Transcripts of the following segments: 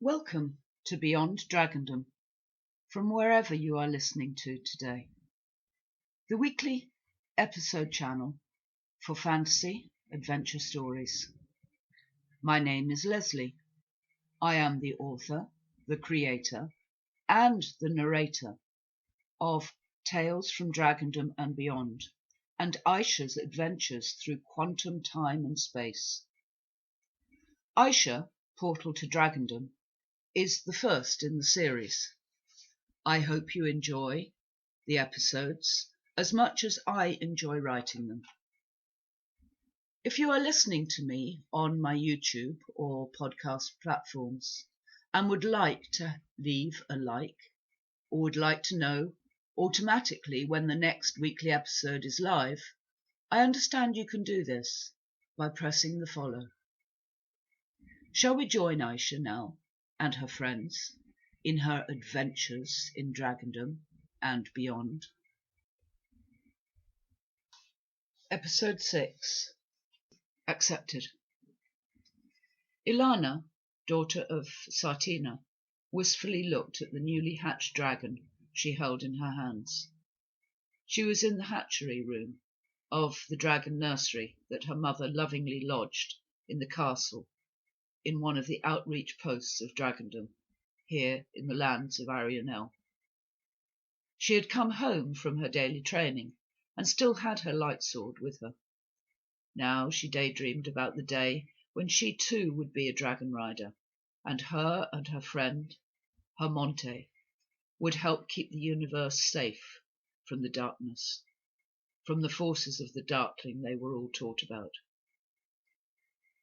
Welcome to Beyond Dragondom, from wherever you are listening to today. The weekly episode channel for fantasy adventure stories. My name is Lesley. I am the author, the creator, and the narrator of Tales from Dragondom and Beyond, and Aisha's adventures through quantum time and space. Aisha Portal to Dragondom is the first in the series. I hope you enjoy the episodes as much as I enjoy writing them. If you are listening to me on my YouTube or podcast platforms and would like to leave a like, or would like to know automatically when the next weekly episode is live, I understand you can do this by pressing the follow. Shall we join Aisha now and her friends in her adventures in Dragondom and beyond? Episode 6. Accepted. Ilana, daughter of Sartina, wistfully looked at the newly hatched dragon she held in her hands. She was in the hatchery room of the dragon nursery that her mother lovingly lodged in the castle in one of the outreach posts of Dragondom, here in the lands of Arianel. She had come home from her daily training and still had her light sword with her. Now she daydreamed about the day when she too would be a dragon rider, and her friend, Hermonte, would help keep the universe safe from the darkness, from the forces of the darkling they were all taught about.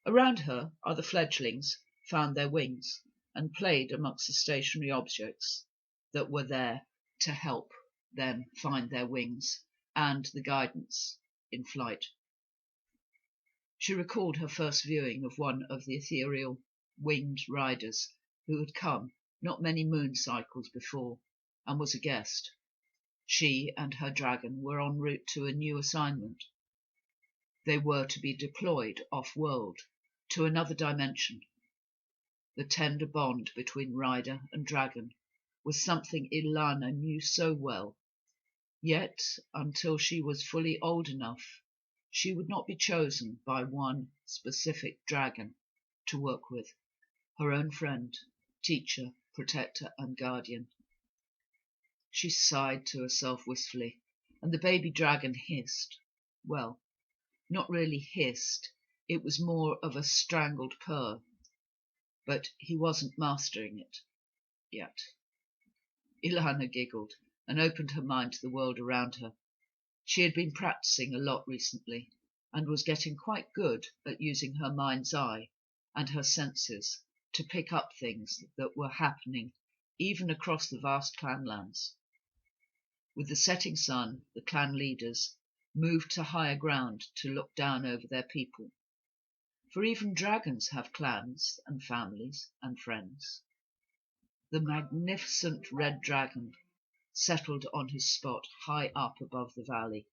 Around her, other fledglings found their wings and played amongst the stationary objects that were there to help them find their wings and the guidance in flight. She recalled her first viewing of one of the ethereal winged riders who had come not many moon cycles before and was a guest. She and her dragon were en route to a new assignment. They were to be deployed off-world to another dimension. The tender bond between rider and dragon was something Ilana knew so well, yet until she was fully old enough, she would not be chosen by one specific dragon to work with, her own friend, teacher, protector, and guardian. She sighed to herself wistfully, and the baby dragon hissed. Well, not really hissed, it was more of a strangled purr, but he wasn't mastering it yet. Ilana giggled and opened her mind to the world around her. She had been practicing a lot recently and was getting quite good at using her mind's eye and her senses to pick up things that were happening even across the vast clanlands. With the setting sun, the clan leaders moved to higher ground to look down over their people. For even dragons have clans and families and friends. The magnificent red dragon settled on his spot high up above the valley.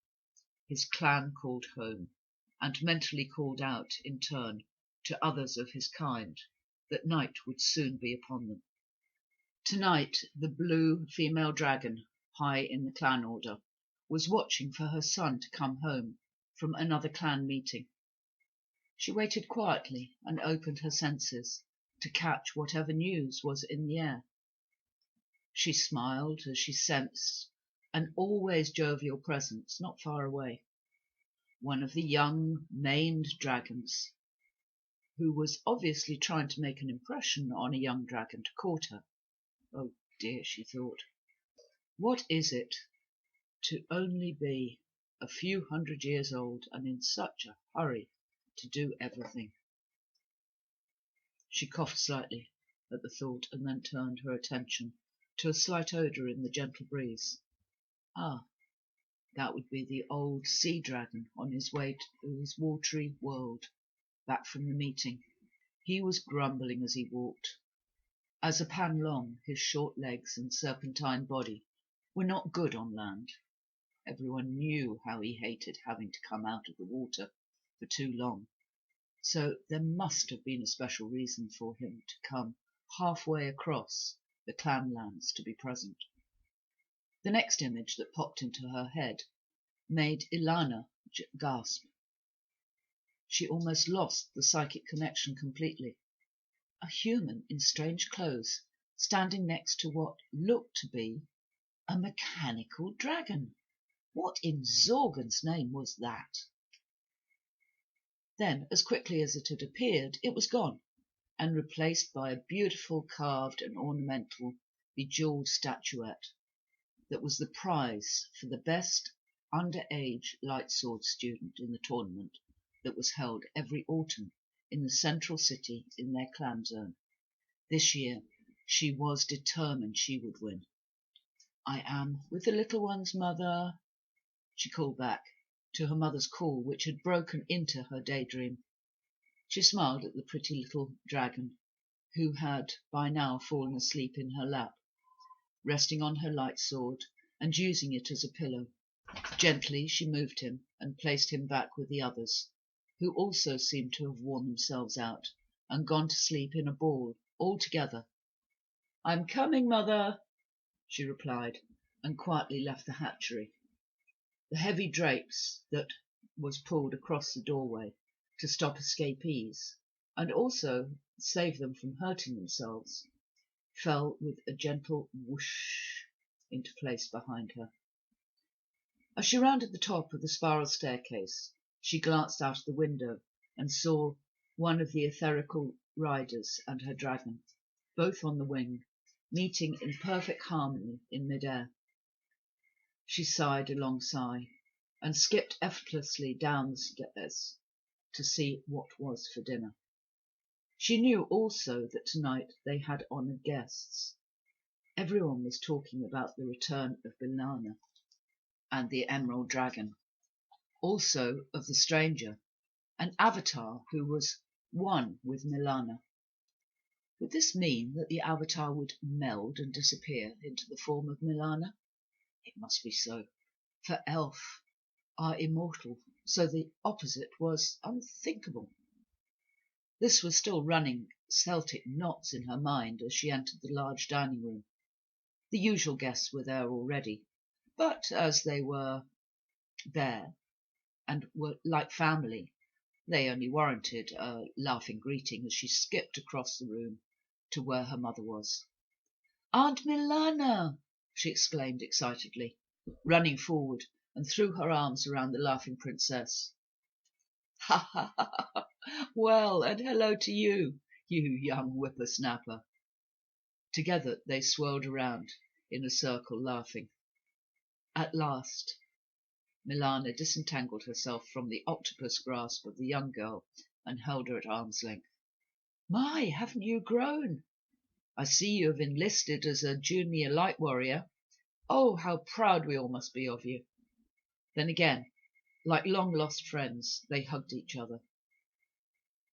His clan called home, and mentally called out in turn to others of his kind that night would soon be upon them. Tonight the blue female dragon, high in the clan order, was watching for her son to come home from another clan meeting. She waited quietly and opened her senses to catch whatever news was in the air. She smiled as she sensed an always jovial presence not far away. One of the young, maned dragons, who was obviously trying to make an impression on a young dragon to court her. Oh dear, she thought. What is it to only be a few 100 years old and in such a hurry to do everything? She coughed slightly at the thought and then turned her attention to a slight odour in the gentle breeze. Ah, that would be the old sea dragon on his way to his watery world, back from the meeting. He was grumbling as he walked. As a pan long, his short legs and serpentine body were not good on land. Everyone knew how he hated having to come out of the water for too long, so there must have been a special reason for him to come halfway across the clan lands to be present. The next image that popped into her head made Ilana gasp. She almost lost the psychic connection completely. A human in strange clothes standing next to what looked to be a mechanical dragon. What in Zorgon's name was that? Then, as quickly as it had appeared, it was gone, and replaced by a beautiful carved and ornamental bejewelled statuette that was the prize for the best underage lightsword student in the tournament that was held every autumn in the central city in their clan zone. This year she was determined she would win. "I am with the little ones, mother," she called back to her mother's call, which had broken into her daydream. She smiled at the pretty little dragon, who had by now fallen asleep in her lap, resting on her light sword and using it as a pillow. Gently she moved him and placed him back with the others, who also seemed to have worn themselves out and gone to sleep in a ball all together. "I'm coming, mother," she replied, and quietly left the hatchery. The heavy drapes that was pulled across the doorway to stop escapees, and also save them from hurting themselves, fell with a gentle whoosh into place behind her. As she rounded the top of the spiral staircase, she glanced out of the window and saw one of the etherical riders and her dragon, both on the wing, meeting in perfect harmony in mid-air. She sighed a long sigh and skipped effortlessly down the stairs to see what was for dinner. She knew also that tonight they had honoured guests. Everyone was talking about the return of Banana and the Emerald Dragon, also of the stranger, an avatar who was one with Milana. Would this mean that the avatar would meld and disappear into the form of Milana? It must be so, for elf are immortal, so the opposite was unthinkable. This was still running Celtic knots in her mind as she entered the large dining room. The usual guests were there already, but as they were there and were like family, they only warranted a laughing greeting as she skipped across the room to where her mother was. "Aunt Milana!" she exclaimed excitedly, running forward and threw her arms around the laughing princess. "Ha ha ha! Well, and hello to you, you young whippersnapper." Together they swirled around in a circle, laughing. At last Milana disentangled herself from the octopus grasp of the young girl and held her at arm's length. "My, haven't you grown? I see you have enlisted as a junior light warrior. Oh, how proud we all must be of you." Then again, like long-lost friends, they hugged each other.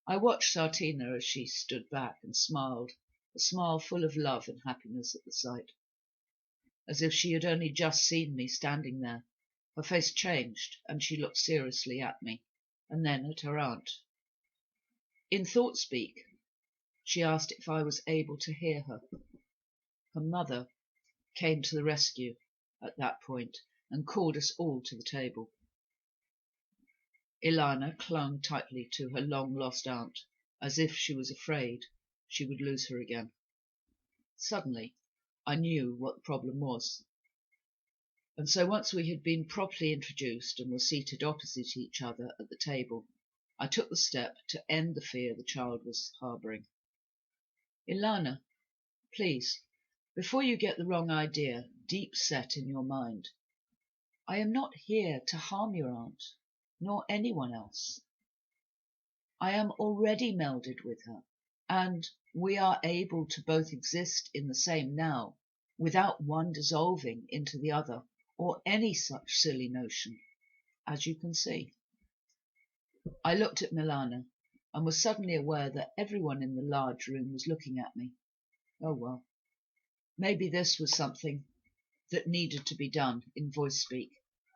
I watched Sartina as she stood back and smiled, a smile full of love and happiness at the sight. As if she had only just seen me standing there, her face changed, and she looked seriously at me, and then at her aunt. In thought-speak, she asked if I was able to hear her. Her mother came to the rescue at that point and called us all to the table. Ilana clung tightly to her long-lost aunt, as if she was afraid she would lose her again. Suddenly, I knew what the problem was, and so once we had been properly introduced and were seated opposite each other at the table, I took the step to end the fear the child was harbouring. "Ilana, please, before you get the wrong idea deep set in your mind, I am not here to harm your aunt, nor anyone else. I am already melded with her, and we are able to both exist in the same now, without one dissolving into the other, or any such silly notion, as you can see." I looked at Milana, and was suddenly aware that everyone in the large room was looking at me. Oh well, maybe this was something that needed to be done in voice-speak,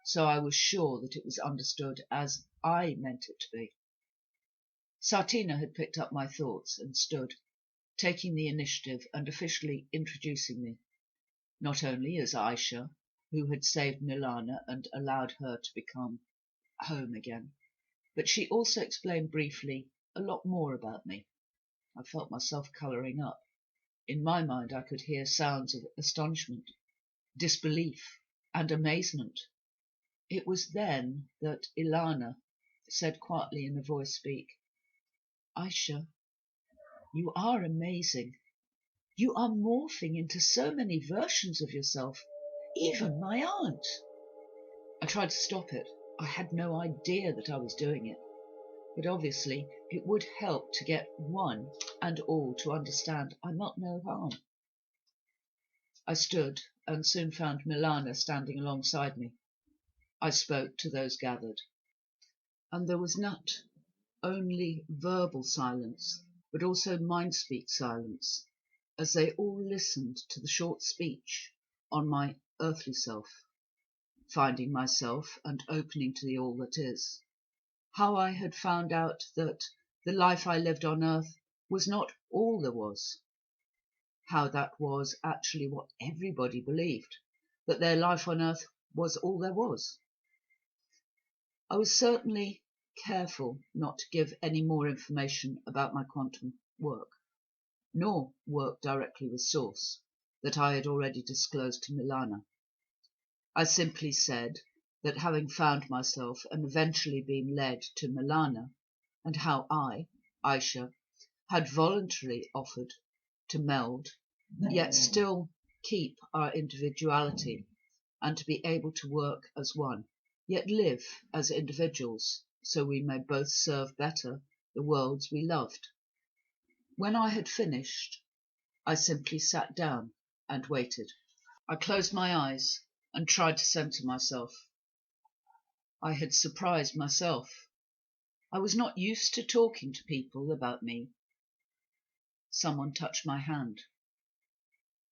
so I was sure that it was understood as I meant it to be. Sartina had picked up my thoughts and stood, taking the initiative and officially introducing me, not only as Aisha, who had saved Milana and allowed her to become home again, but she also explained briefly a lot more about me. I felt myself colouring up. In my mind I could hear sounds of astonishment, disbelief, and amazement. It was then that Ilana said quietly in a voice speak, "Aisha, you are amazing. You are morphing into so many versions of yourself, even my aunt." I tried to stop it. I had no idea that I was doing it, but obviously it would help to get one and all to understand I meant no harm. I stood and soon found Milana standing alongside me. I spoke to those gathered, and there was not only verbal silence, but also mind-speak silence, as they all listened to the short speech on my earthly self, finding myself and opening to the all that is. How I had found out that the life I lived on earth was not all there was. How that was actually what everybody believed, that their life on earth was all there was. I was certainly careful not to give any more information about my quantum work, nor work directly with Source, that I had already disclosed to Milana. I simply said that having found myself and eventually been led to Milana, and how I, Aisha, had voluntarily offered to meld, yet still keep our individuality, and to be able to work as one, yet live as individuals, so we may both serve better the worlds we loved. When I had finished, I simply sat down and waited. I closed my eyes and tried to centre myself. I had surprised myself. I was not used to talking to people about me. Someone touched my hand.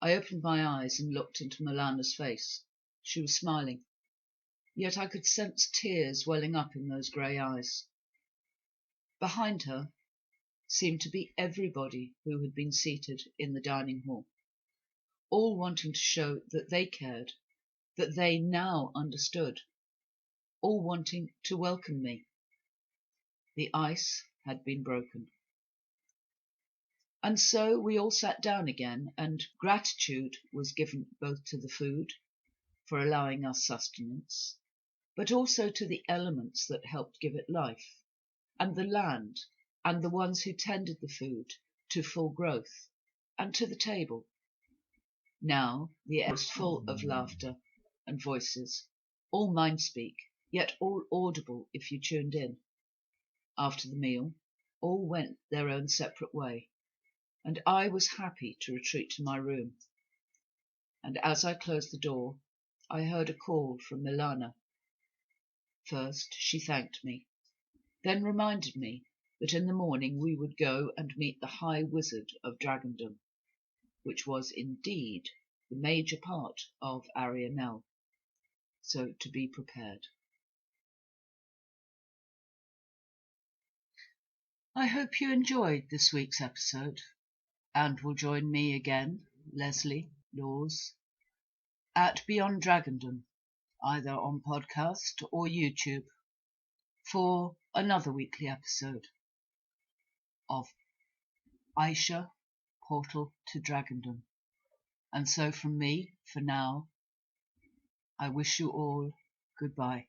I opened my eyes and looked into Milana's face. She was smiling, yet I could sense tears welling up in those grey eyes. Behind her seemed to be everybody who had been seated in the dining hall, all wanting to show that they cared, that they now understood, all wanting to welcome me. The ice had been broken. And so we all sat down again, and gratitude was given both to the food, for allowing us sustenance, but also to the elements that helped give it life, and the land, and the ones who tended the food to full growth, and to the table. Now the air was full of laughter and voices, all mind-speak, yet all audible if you tuned in. After the meal, all went their own separate way, and I was happy to retreat to my room. And as I closed the door, I heard a call from Milana. First she thanked me, then reminded me that in the morning we would go and meet the High Wizard of Dragondom, which was indeed the major part of Arianel, so to be prepared. I hope you enjoyed this week's episode, and will join me again, Lesley Laws, at Beyond Dragondom, either on podcast or YouTube, for another weekly episode of Aisha Portal to Dragondom. And so from me, for now, I wish you all goodbye.